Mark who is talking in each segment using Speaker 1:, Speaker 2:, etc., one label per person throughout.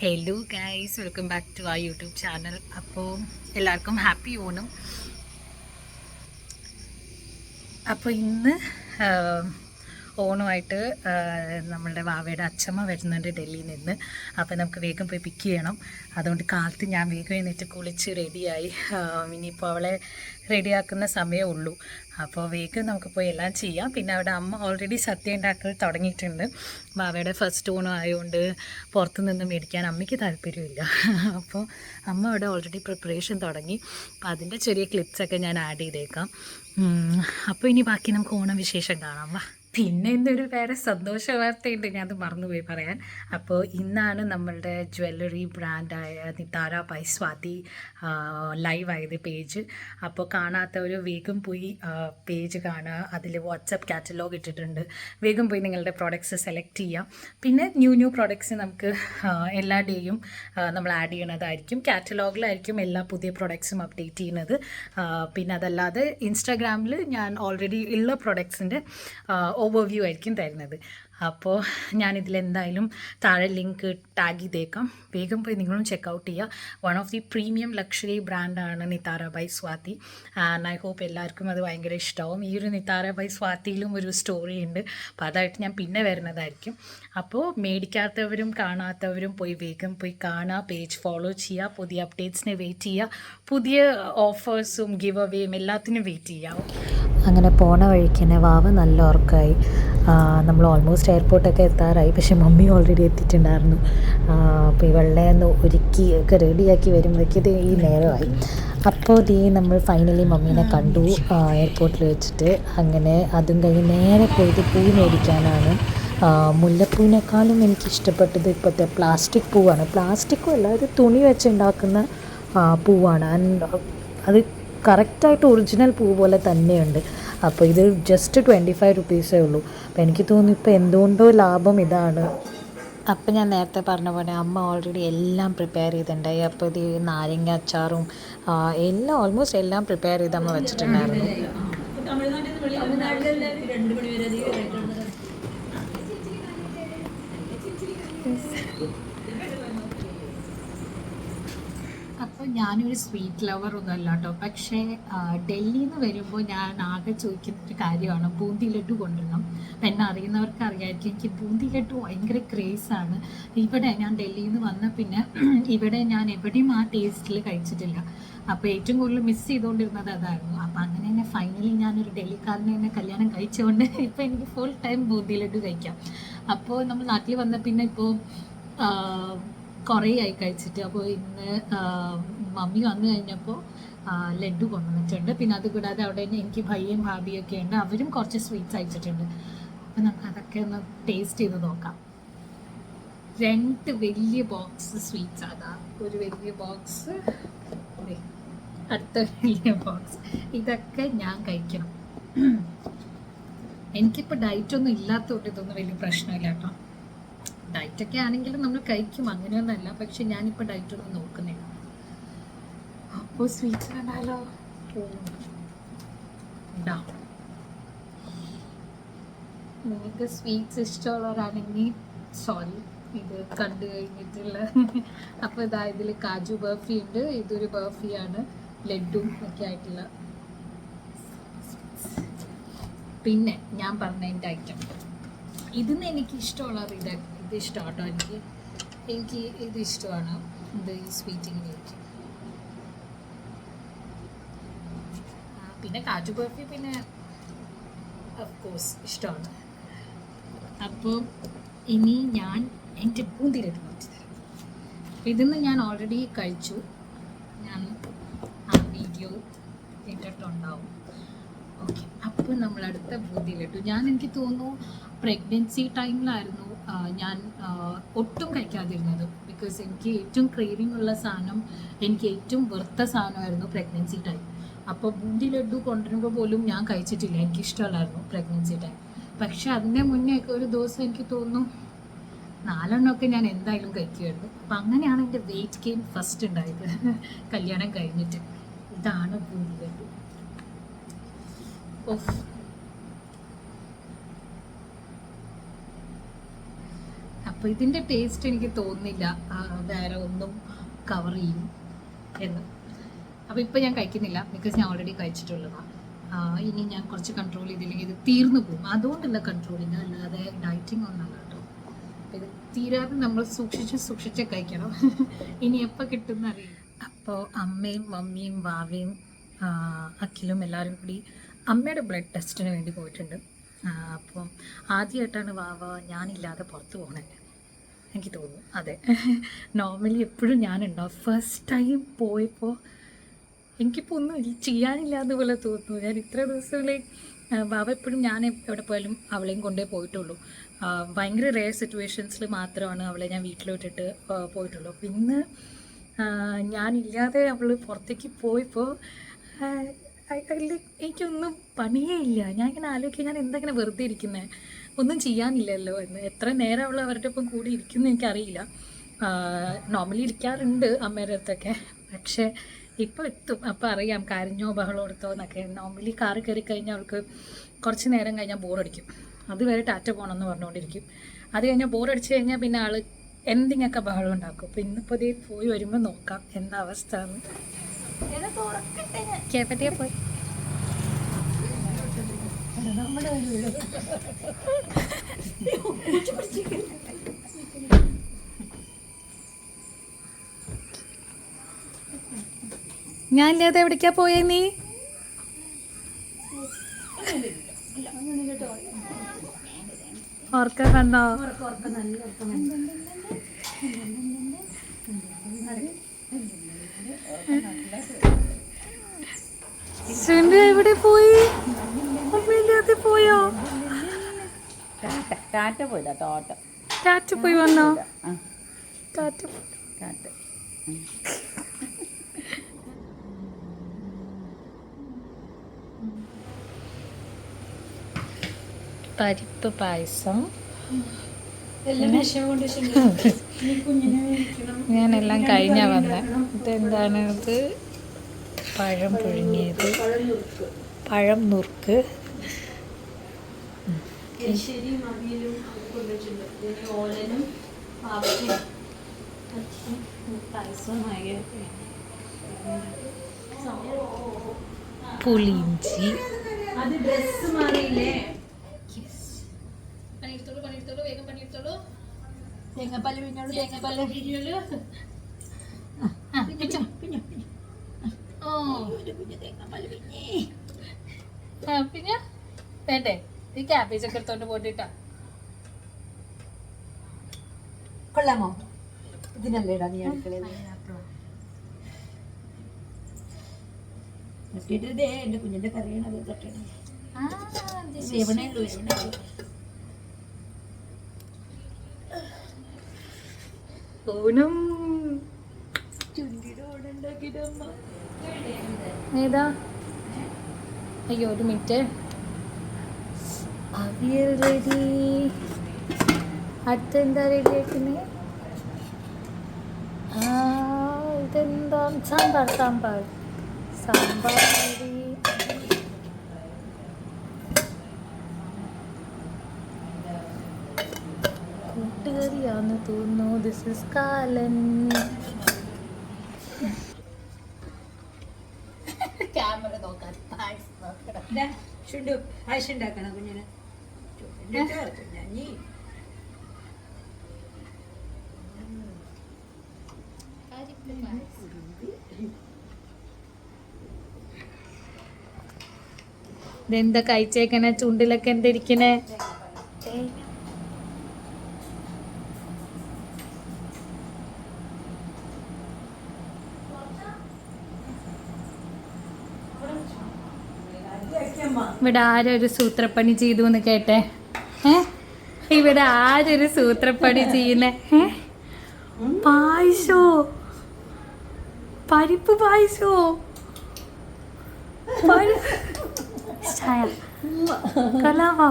Speaker 1: Hello guys, welcome back to ആ YouTube channel. അപ്പോൾ എല്ലാവർക്കും ഹാപ്പി ഓണം. അപ്പോൾ ഇന്ന് ഓണമായിട്ട് നമ്മളുടെ വാവയുടെ അച്ഛമ്മ വരുന്നുണ്ട് ഡൽഹിയിൽ നിന്ന്. അപ്പോൾ നമുക്ക് വേഗം പോയി പിക്ക് ചെയ്യണം. അതുകൊണ്ട് കാലത്ത് ഞാൻ വേഗം എന്നിട്ട് കുളിച്ച് റെഡിയായി. ഇനിയിപ്പോൾ അവളെ റെഡിയാക്കുന്ന സമയമേ ഉള്ളൂ. അപ്പോൾ വേഗം നമുക്ക് പോയി എല്ലാം ചെയ്യാം. പിന്നെ അവിടെ അമ്മ ഓൾറെഡി സദ്യ ഉണ്ടാക്കൽ തുടങ്ങിയിട്ടുണ്ട്. വാവയുടെ ഫസ്റ്റ് ഓണം ആയതുകൊണ്ട് പുറത്തു നിന്ന് മേടിക്കാൻ അമ്മയ്ക്ക് താല്പര്യമില്ല. അപ്പോൾ അമ്മ അവിടെ ഓൾറെഡി പ്രിപ്പറേഷൻ തുടങ്ങി. അപ്പോൾ അതിൻ്റെ ചെറിയ ക്ലിപ്സൊക്കെ ഞാൻ ആഡ് ചെയ്തേക്കാം. അപ്പോൾ ഇനി ബാക്കി നമുക്ക് ഓണം വിശേഷം കാണാം. വാ. പിന്നെ ഇന്നൊരു വേറെ സന്തോഷ വാർത്തയുണ്ട്, ഞാനത് മറന്നുപോയി പറയാൻ. അപ്പോൾ ഇന്നാണ് നമ്മളുടെ jewellery ബ്രാൻഡായ Nithara by Swathi live ആയത് പേജ്. അപ്പോൾ കാണാത്തവർ വേഗം പോയി പേജ് കാണുക. അതിൽ വാട്സപ്പ് കാറ്റലോഗ് ഇട്ടിട്ടുണ്ട്. വേഗം പോയി നിങ്ങളുടെ പ്രോഡക്റ്റ്സ് സെലക്ട് ചെയ്യാം. പിന്നെ ന്യൂ പ്രോഡക്റ്റ്സ് നമുക്ക് എല്ലാ ഡേയും നമ്മൾ ആഡ് ചെയ്യണതായിരിക്കും. കാറ്റലോഗിലായിരിക്കും എല്ലാ പുതിയ പ്രോഡക്റ്റ്സും അപ്ഡേറ്റ് ചെയ്യുന്നത്. പിന്നെ അതല്ലാതെ ഇൻസ്റ്റാഗ്രാമിൽ ഞാൻ ഓൾറെഡി ഉള്ള പ്രോഡക്ട്സിൻ്റെ ഓവർവ്യൂ ആയിരിക്കും തരുന്നത്. അപ്പോൾ ഞാനിതിലെന്തായാലും താഴെ ലിങ്ക് ടാഗ് ചെയ്തേക്കാം. വേഗം പോയി നിങ്ങളും ചെക്കൗട്ട് ചെയ്യുക. One of the premium luxury ബ്രാൻഡാണ് Nithara by Swathi. And I hope എല്ലാവർക്കും അത് ഭയങ്കര ഇഷ്ടമാവും. ഈ ഒരു നിതാര ബൈ സ്വാതിയിലും ഒരു സ്റ്റോറി ഉണ്ട്. അപ്പോൾ അതായിട്ട് ഞാൻ പിന്നെ വരുന്നതായിരിക്കും. അപ്പോൾ മേടിക്കാത്തവരും കാണാത്തവരും പോയി വേഗം പോയി കാണുക, പേജ് ഫോളോ ചെയ്യുക, പുതിയ അപ്ഡേറ്റ്സിനെ വെയിറ്റ് ചെയ്യുക, പുതിയ ഓഫേഴ്സും ഗിവ് അവേയും എല്ലാത്തിനും വെയിറ്റ് ചെയ്യാം.
Speaker 2: അങ്ങനെ പോണ വഴിക്ക് തന്നെ വാവ നല്ല ഉറക്കമായി. നമ്മൾ ഓൾമോസ്റ്റ് എയർപോർട്ടൊക്കെ എത്താറായി. പക്ഷേ മമ്മി ഓൾറെഡി എത്തിയിട്ടുണ്ടായിരുന്നു. അപ്പോൾ ഇവളെ ഒന്ന് ഒരുക്കി ഒക്കെ റെഡിയാക്കി വരുമ്പോഴേക്കും ഇത് ഈ നേരമായി. അപ്പോൾ നമ്മൾ ഫൈനലി മമ്മീനെ കണ്ടു എയർപോർട്ടിൽ വെച്ചിട്ട്. അങ്ങനെ അതും കഴിഞ്ഞ് നേരെ പോയത് പൂ മേടിക്കാനാണ്. മുല്ലപ്പൂവിനേക്കാളും എനിക്കിഷ്ടപ്പെട്ടത് ഇപ്പോഴത്തെ പ്ലാസ്റ്റിക് പൂവാണ്. പ്ലാസ്റ്റിക്കും അല്ല, ഇത് തുണി വെച്ചുണ്ടാക്കുന്ന പൂവാണ്. ആൻഡ് അത് കറക്റ്റായിട്ട് ഒറിജിനൽ പൂ പോലെ തന്നെയുണ്ട്. അപ്പോൾ ഇത് ജസ്റ്റ് 25 റുപ്പീസേ ഉള്ളൂ. അപ്പോൾ എനിക്ക് തോന്നുന്നു ഇപ്പോൾ എന്തുകൊണ്ടോ ലാഭം ഇതാണ്. അപ്പോൾ ഞാൻ നേരത്തെ പറഞ്ഞ പോലെ അമ്മ ഓൾറെഡി എല്ലാം പ്രിപ്പയർ ചെയ്തിട്ടുണ്ടായി. അപ്പോൾ ഇത് നാരങ്ങ അച്ചാറും എല്ലാം ഓൾമോസ്റ്റ് എല്ലാം പ്രിപ്പയർ ചെയ്ത് അമ്മ വെച്ചിട്ടുണ്ടായിരുന്നു.
Speaker 1: അപ്പോൾ ഞാനൊരു സ്വീറ്റ് ലവറൊന്നും അല്ല കേട്ടോ. പക്ഷേ ഡൽഹിയിൽ നിന്ന് വരുമ്പോൾ ഞാൻ ആകെ ചോദിക്കുന്നൊരു കാര്യമാണ് ബൂന്തി ലഡു കൊണ്ടുവരണം. അപ്പം എന്നെ അറിയുന്നവർക്ക് അറിയാമായിരിക്കും, എനിക്ക് ബൂന്തി ലഡു ഭയങ്കര ക്രേസാണ്. ഇവിടെ ഞാൻ ഡൽഹിയിൽ നിന്ന് വന്ന പിന്നെ ഇവിടെ ഞാൻ എവിടെയും ആ ടേസ്റ്റിൽ കഴിച്ചിട്ടില്ല. അപ്പോൾ ഏറ്റവും കൂടുതൽ മിസ് ചെയ്തുകൊണ്ടിരുന്നത് അതായിരുന്നു. അപ്പോൾ അങ്ങനെ തന്നെ ഫൈനലി ഞാനൊരു ഡൽഹിക്കാരനെ തന്നെ കല്യാണം കഴിച്ചുകൊണ്ട് ഇപ്പോൾ എനിക്ക് ഫുൾ ടൈം ബൂന്തി ലഡു കഴിക്കാം. അപ്പോൾ നമ്മൾ നാട്ടിൽ വന്ന പിന്നെ ഇപ്പോൾ കുറേ ആയി കഴിച്ചിട്ട്. അപ്പോൾ ഇന്ന് മമ്മി വന്നു കഴിഞ്ഞപ്പോൾ ലഡു കൊണ്ടുവന്നിട്ടുണ്ട്. പിന്നെ അതുകൂടാതെ അവിടെ എനിക്ക് ഭയ്യയും ഭാബിയൊക്കെ ഉണ്ട്, അവരും കുറച്ച് സ്വീറ്റ്സ് അയച്ചിട്ടുണ്ട്. അപ്പോൾ നമുക്ക് അതൊക്കെ ഒന്ന് ടേസ്റ്റ് ചെയ്ത് നോക്കാം. 2 വലിയ ബോക്സ് സ്വീറ്റ്സ്, അതാ ഒരു വലിയ ബോക്സ്, അടുത്ത വലിയ ബോക്സ്. ഇതൊക്കെ ഞാൻ കഴിക്കണം. എനിക്കിപ്പോൾ ഡയറ്റൊന്നും ഇല്ലാത്തതുകൊണ്ട് ഇതൊന്നും വലിയ പ്രശ്നമില്ല കേട്ടോ. ഡയറ്റൊക്കെ ആണെങ്കിലും നമ്മൾ കഴിക്കും, അങ്ങനെയൊന്നുമല്ല. പക്ഷെ ഞാനിപ്പോൾ ഡയറ്റൊന്നും നോക്കുന്നില്ല. അപ്പോൾ സ്വീറ്റ്സ് കണ്ടാലോ? നിങ്ങൾക്ക് സ്വീറ്റ്സ് ഇഷ്ടമുള്ളവരാണെങ്കിൽ സോറി, ഇത് കണ്ടു കഴിഞ്ഞിട്ടുള്ള. അപ്പോൾ ഇതാ ഇതിൽ കാജു ബർഫി ഉണ്ട്. ഇതൊരു ബർഫിയാണ്, ലഡും ഒക്കെ ആയിട്ടുള്ള. പിന്നെ ഞാൻ പറഞ്ഞ എൻ്റെ ഐറ്റം ഇതിന്ന് എനിക്ക് ഇഷ്ടമുള്ളത് ഇത് ഇഷ്ടമാട്ടോ. എനിക്ക് ഇത് ഇഷ്ടമാണ്. ഇത് ഈ സ്വീറ്റിങ്ങിന് എനിക്ക്. പിന്നെ കാജു ബർഫി പിന്നെ ഓഫ്കോഴ്സ് ഇഷ്ടമാണ്. അപ്പോൾ ഇനി ഞാൻ എൻ്റെ ബൂന്തി ലഡു മാറ്റി തരാം. ഇതിന്ന് ഞാൻ ഓൾറെഡി കഴിച്ചു. ഞാൻ ആ വീഡിയോ ഇട്ടിട്ടുണ്ടാവും. ഓക്കെ, അപ്പോൾ നമ്മൾ അടുത്ത ബൂന്തി ലഡു. എനിക്ക് തോന്നുന്നു പ്രഗ്നൻസി ടൈമിലായിരുന്നു ഞാൻ ഒട്ടും കഴിക്കാതിരുന്നത്. ബിക്കോസ് എനിക്ക് ഏറ്റവും ക്രേവിങ് ഉള്ള സാധനം, എനിക്ക് ഏറ്റവും വെറുത്ത സാധനമായിരുന്നു പ്രഗ്നൻസി ടൈം. അപ്പോൾ ബൂന്തി ലഡു കൊണ്ടുവരുമ്പോൾ പോലും ഞാൻ കഴിച്ചിട്ടില്ല, എനിക്കിഷ്ടമല്ലായിരുന്നു പ്രഗ്നൻസി ടൈം. പക്ഷെ അതിൻ്റെ മുന്നേ ഒക്കെ ഒരു ദിവസം എനിക്ക് തോന്നുന്നു 4 എണ്ണമൊക്കെ ഞാൻ എന്തായാലും കഴിക്കുമായിരുന്നു. അപ്പം അങ്ങനെയാണ് എൻ്റെ വെയിറ്റ് ഗെയിൻ ഫസ്റ്റ് ഉണ്ടായത് കല്യാണം കഴിഞ്ഞിട്ട്. ഇതാണ് ബൂന്തി ലഡു. അപ്പം അപ്പോൾ ഇതിൻ്റെ ടേസ്റ്റ് എനിക്ക് തോന്നുന്നില്ല വേറെ ഒന്നും കവർ ചെയ്യും എന്ന്. അപ്പോൾ ഇപ്പോൾ ഞാൻ കഴിക്കുന്നില്ല, ബിക്കോസ് ഞാൻ ഓൾറെഡി കഴിച്ചിട്ടുള്ളതാണ്. ഇനി ഞാൻ കുറച്ച് കൺട്രോൾ ചെയ്തില്ലെങ്കിൽ ഇത് തീർന്നു പോകും. അതുകൊണ്ടുള്ള കൺട്രോളിങ്, അല്ലാതെ ഡയറ്റിങ് ഒന്നല്ല കേട്ടോ. അപ്പോൾ ഇത് തീരാതെ നമ്മൾ സൂക്ഷിച്ച് കഴിക്കണം. ഇനി എപ്പോൾ കിട്ടുമെന്ന് അറിയില്ല. അപ്പോൾ അമ്മയും മമ്മിയും വാവയും അഖിലും എല്ലാവരും കൂടി അമ്മയുടെ ബ്ലഡ് ടെസ്റ്റിന് വേണ്ടി പോയിട്ടുണ്ട്. അപ്പം ആദ്യമായിട്ടാണ് വാവ ഞാനില്ലാതെ പുറത്ത് പോകണേ, എനിക്ക് തോന്നുന്നു. അതെ, നോർമലി എപ്പോഴും ഞാനുണ്ടാവും. ഫസ്റ്റ് ടൈം പോയപ്പോൾ എനിക്കിപ്പോൾ ഒന്നും ചെയ്യാനില്ലാതെ പോലെ തോന്നുന്നു. ഞാൻ ഇത്ര ദിവസങ്ങളിൽ വാവ എപ്പോഴും ഞാൻ എവിടെ പോയാലും അവളെയും കൊണ്ടേ പോയിട്ടുള്ളൂ. ഭയങ്കര റെയർ സിറ്റുവേഷൻസിൽ മാത്രമാണ് അവളെ ഞാൻ വീട്ടിലോട്ടിട്ട് പോയിട്ടുള്ളൂ. അപ്പോൾ ഇന്ന് ഞാനില്ലാതെ അവൾ പുറത്തേക്ക് പോയപ്പോൾ എനിക്കൊന്നും പണിയേ ഇല്ല. ഞാൻ ഇങ്ങനെ ആലോചിക്കുക, ഞാൻ എന്തെങ്കിലും വെറുതെ ഇരിക്കുന്നത്, ഒന്നും ചെയ്യാനില്ലല്ലോ എന്ന്. എത്ര നേരം അവൾ അവരുടെ ഒപ്പം കൂടി ഇരിക്കുന്നു എനിക്കറിയില്ല. നോർമലി ഇരിക്കാറുണ്ട് അമ്മയുടെ അടുത്തൊക്കെ, പക്ഷേ ഇപ്പോൾ എത്തും. അപ്പോൾ അറിയാം കരഞ്ഞോ ബഹളോ എടുത്തോ എന്നൊക്കെ. നോർമലി കാറ് കയറി കഴിഞ്ഞാൽ അവൾക്ക് കുറച്ച് നേരം കഴിഞ്ഞാൽ ബോറടിക്കും. അതുവരെ ടാറ്റ പോകണമെന്ന് പറഞ്ഞുകൊണ്ടിരിക്കും. അത് കഴിഞ്ഞാൽ ബോറടിച്ച് കഴിഞ്ഞാൽ പിന്നെ ആൾ എന്തെങ്കിലുമൊക്കെ ബഹളം ഉണ്ടാക്കും. അപ്പോൾ ഇന്നിപ്പോൾ ഇതേ പോയി വരുമ്പോൾ നോക്കാം എന്താ അവസ്ഥ എന്ന്. കേപ്പറ്റിയെ പോയി ഞാനില്ലാതെ എവിടേക്കാ പോയേ നീ? ഓർക്ക കണ്ടോ? എവിടെ പോയി? അമ്മയില്ലാതെ പോയോ?
Speaker 3: ടാറ്റ പോയതാ.
Speaker 1: ടാറ്റ പോയി വന്നോ? ടാറ്റ പരിപ്പ് പായസം. ഞാനെല്ലാം കഴിഞ്ഞാ വന്ന. ഇതെന്താണ് ഇത്? പഴം പുഴുങ്ങിയത്, പഴം നുറുക്ക്, പുളിയിഞ്ചി. പിന്നെ വേണ്ടേ ഈ ക്യാബേജ് ഒക്കെ എടുത്തോണ്ട് പോയിട്ടാ?
Speaker 3: കൊള്ളാമോ? ഇതിനല്ലേടാ നീ അടുക്കളയിൽ എന്റെ കുഞ്ഞിന്റെ കറിയണത് തൊട്ടണം. വേവണേ ഉള്ളൂ.
Speaker 1: ഓണം ഏതാ? അയ്യോ ഒരു മിനിറ്റ്. അവിയൽ റെഡി. അടുത്തെന്താ റെഡി ആക്കുന്നത്? ഇതെന്താ? സാമ്പാർ റെഡി. കൂട്ടുകറിയാന്ന് തോന്നുന്നു. ദിസ് ഇസ് കാലൻ. ക്യാമറ നോക്കാൻ
Speaker 3: ആയിഷ ഉണ്ടാക്കണം കുഞ്ഞിന്.
Speaker 1: ഇതെന്താ കഴിച്ചേക്കണേ? ചുണ്ടിലൊക്കെ എന്താ ഇരിക്കണേ? ഇവിടെ ആരൊരു സൂത്രപ്പണി ചെയ്തു എന്ന് കേട്ടെ? ഇവിടെ ആരൊരു സൂത്രപ്പണി ചെയ്യുന്നേ? പായസോ? പരിപ്പ് പായസോ? കലാവാ.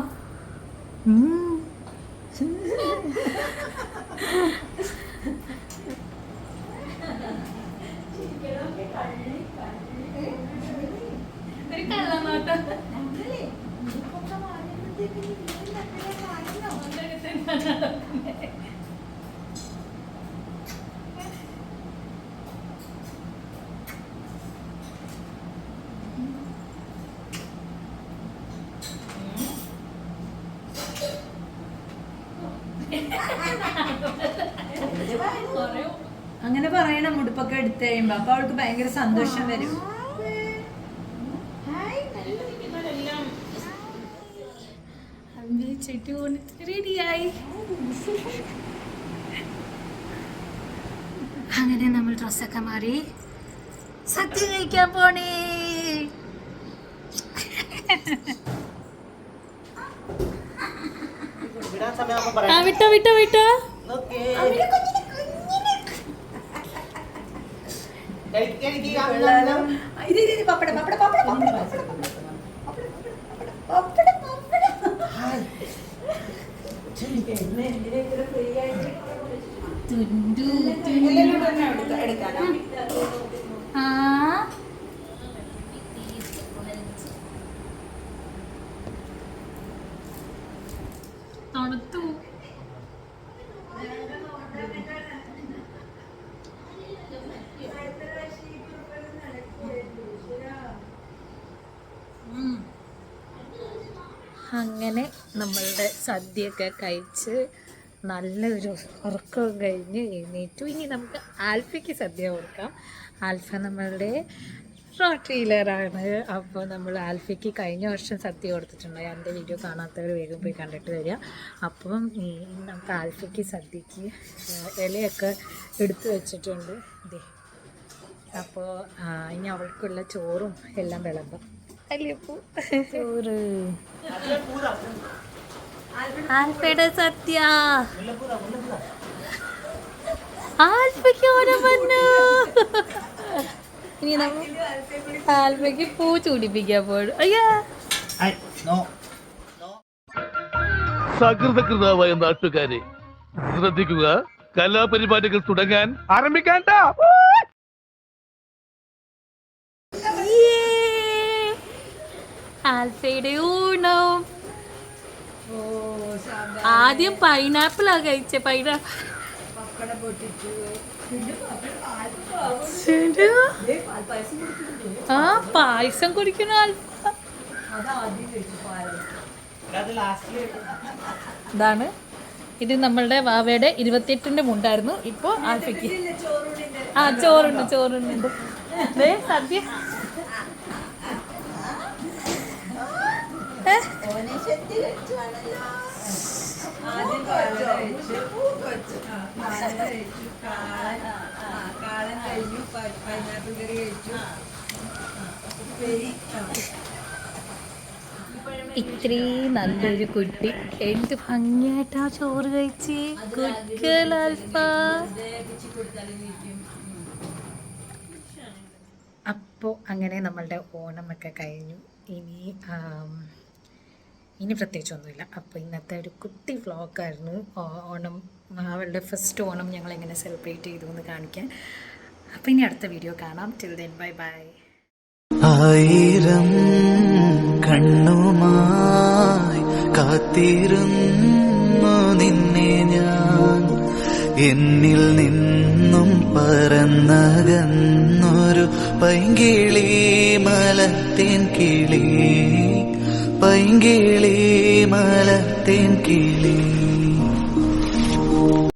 Speaker 3: അങ്ങനെ പറയണം ഉടുപ്പൊക്കെ എടുത്തു കഴിയുമ്പോ, അപ്പൊ അവൾക്ക് ഭയങ്കര സന്തോഷം വരും.
Speaker 1: റെഡിയായി. അങ്ങനെ നമ്മൾ ഡ്രസ്സൊക്കെ മാറി സദ്യ കഴിക്കാൻ പോണേ. വിട്ടോ വിട്ടോ വിട്ടോ.
Speaker 3: പപ്പടം പപ്പടം പപ്പടം പപ്പടം
Speaker 1: തണുത്തു. അങ്ങനെ നമ്മളുടെ സദ്യയൊക്കെ കഴിച്ച് നല്ലൊരു ഉറക്കവും കഴിഞ്ഞ് എഴുന്നേറ്റു. ഇനി നമുക്ക് ആൽഫയ്ക്ക് സദ്യ കൊടുക്കാം. ആൽഫ നമ്മളുടെ റോട്ടീലറാണ്. അപ്പോൾ നമ്മൾ ആൽഫയ്ക്ക് കഴിഞ്ഞ വർഷം സദ്യ കൊടുത്തിട്ടുണ്ടായി. എൻ്റെ വീഡിയോ കാണാത്തവർ വേഗം പോയി കണ്ടിട്ട് വരിക. അപ്പം നമുക്ക് ആൽഫയ്ക്ക് സദ്യക്ക് ഇലയൊക്കെ എടുത്തു വെച്ചിട്ടുണ്ട്. ഇതേ അപ്പോൾ ഇനി അവൾക്കുള്ള ചോറും എല്ലാം വിളമ്പും. അല്ലപ്പൂ ചോറ് ആൽഫയുടെ സദ്യ. ആൽഫയ്ക്ക് ഓണം വന്നു. ഇനി നമ്മൾ ആൽഫയ്ക്ക് പൂ ചൂടിപ്പിക്കാൻ പോടും. അയ്യാ
Speaker 4: സകൃതകൃതാവായ നാട്ടുകാരെ ശ്രദ്ധിക്കുക, കലാപരിപാടികൾ തുടങ്ങാൻ ആരംഭിക്കാൻ.
Speaker 1: ആൽഫയുടെ ഊണം. ആദ്യം പൈനാപ്പിളാ കഴിച്ചേ. ആ പായസം കുടിക്കണ ആൽഫ. ഇതാണ് ഇത് നമ്മളുടെ വാവയുടെ 28ന്റെ മുണ്ടായിരുന്നു. ഇപ്പൊ ആൽഫയ്ക്ക് ചോറുണ്ട് ചോറുണ്ട്. സദ്യ ഇത്രയും നല്ലൊരു കുട്ടി എന്ത് ഭംഗിയായിട്ടാ ചോറ് കഴിച്ച്. Good girl alpha. അപ്പോൾ അങ്ങനെ നമ്മളുടെ ഓണമൊക്കെ കഴിഞ്ഞു. ഇനി പ്രത്യേകിച്ചൊന്നുമില്ല. അപ്പോൾ ഇന്നത്തെ ഒരു കുട്ടി വ്ളോഗായിരുന്നു. ഓണം അവളുടെ ഫസ്റ്റ് ഓണം ഞങ്ങൾ എങ്ങനെ സെലിബ്രേറ്റ് ചെയ്തു എന്ന് കാണിക്കാൻ. അപ്പോൾ ഇനി അടുത്ത വീഡിയോ കാണാം. Till then bye bye.
Speaker 5: ആയിരം കണ്ണുമായി കാത്തിരുന്നു നിന്നെ ഞാൻ, എന്നിൽ നിന്നും പറന്നകന്നൊരു പൈങ്കിളി മലത്തേൻ കിളി, പൈങ്കിളി മലത്തേൻ കിളി.